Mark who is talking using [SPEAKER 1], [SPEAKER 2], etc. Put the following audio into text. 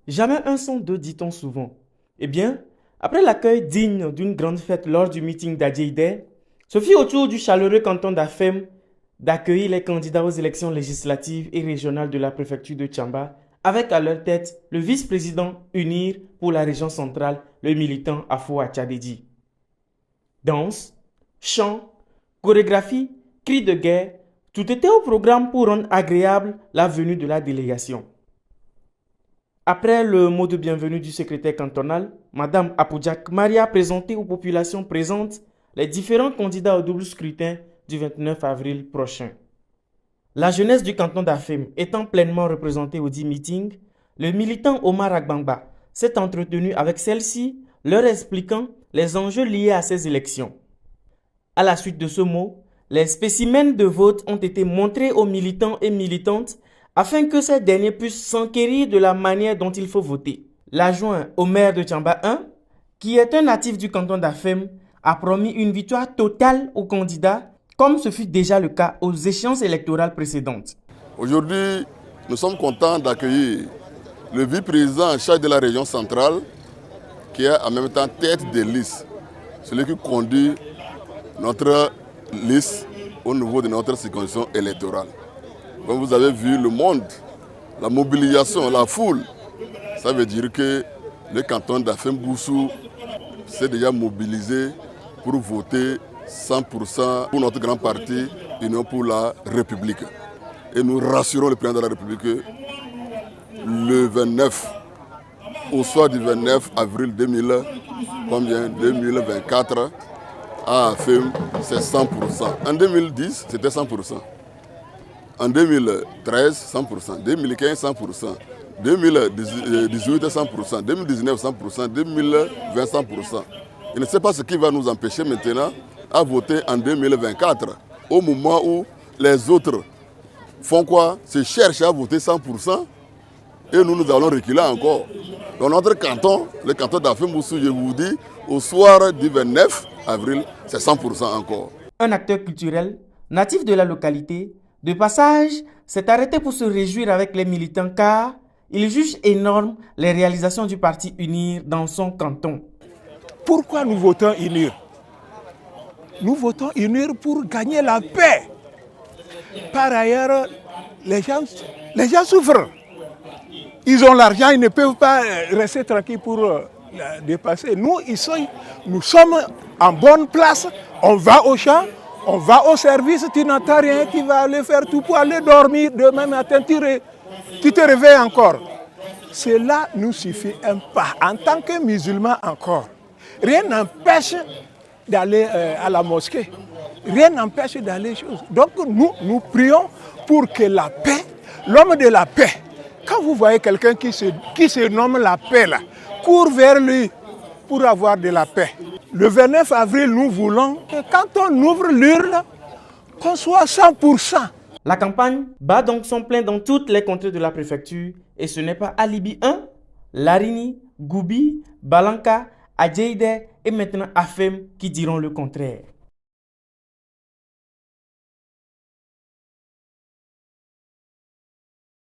[SPEAKER 1] Jamais un sans deux, dit-on souvent. Eh bien, après l'accueil digne d'une grande fête lors du meeting d'Adjeïde, ce fut au tour du chaleureux canton d'Afem d'accueillir les candidats aux élections législatives et régionales de la préfecture de Tchamba, avec à leur tête le vice-président UNIR pour la région centrale, le militant Afo Tchadedi. Danse, chants, chorégraphie, cris de guerre, tout était au programme pour rendre agréable la venue de la délégation. Après le mot de bienvenue du secrétaire cantonal, Madame Apoudjak Maria a présenté aux populations présentes les différents candidats au double scrutin du 29 avril prochain. La jeunesse du canton d'Afem étant pleinement représentée au dit meeting, le militant Omar Agbangba s'est entretenu avec celle-ci, leur expliquant les enjeux liés à ces élections. À la suite de ce mot, les spécimens de vote ont été montrés aux militants et militantes afin que ces derniers puissent s'enquérir de la manière dont il faut voter. L'adjoint au maire de Tchamba 1, qui est un natif du canton d'Afem, a promis une victoire totale aux candidats, comme ce fut déjà le cas aux échéances électorales précédentes.
[SPEAKER 2] Aujourd'hui, nous sommes contents d'accueillir le vice-président en charge de la région centrale, qui est en même temps tête de liste, celui qui conduit notre liste au niveau de notre circonscription électorale. Comme vous avez vu, le monde, la mobilisation, la foule, ça veut dire que le canton d'Afem-Boussou s'est déjà mobilisé pour voter 100% pour notre grand parti Union pour la République. Et nous rassurons le président de la République que le 29, au soir du 29 avril 2024, à Afem, c'est 100%. En 2010, c'était 100%. En 2013, 100%. 2015, 100%. 2018, 100%. 2019, 100%. 2020, 100%. Je ne sais pas ce qui va nous empêcher maintenant à voter en 2024, au moment où les autres font quoi? Se cherchent à voter 100%, et nous allons reculer encore. Dans notre canton, le canton d'Afem-Boussou, je vous dis, au soir du 29 avril, c'est 100% encore.
[SPEAKER 1] Un acteur culturel, natif de la localité, de passage, s'est arrêté pour se réjouir avec les militants car il juge énorme les réalisations du parti UNIR dans son canton.
[SPEAKER 3] Pourquoi nous votons UNIR? Nous votons UNIR pour gagner la paix. Par ailleurs, les gens souffrent. Ils ont l'argent, ils ne peuvent pas rester tranquilles pour dépasser. Nous sommes en bonne place, on va au champ, on va au service, tu n'entends rien, tu vas aller faire tout pour aller dormir. Demain matin, tu te réveilles encore. Cela nous suffit un pas. En tant que musulmans encore, rien n'empêche d'aller à la mosquée. Rien n'empêche d'aller. Donc nous prions pour que la paix, l'homme de la paix, quand vous voyez quelqu'un qui se nomme la paix, là, court vers lui pour avoir de la paix. Le 29 avril, nous voulons que quand on ouvre l'urne, qu'on soit 100%.
[SPEAKER 1] La campagne bat donc son plein dans toutes les contrées de la préfecture et ce n'est pas Alibi 1, Larini, Goubi, Balanka, Adjeïde et maintenant Afem qui diront le contraire.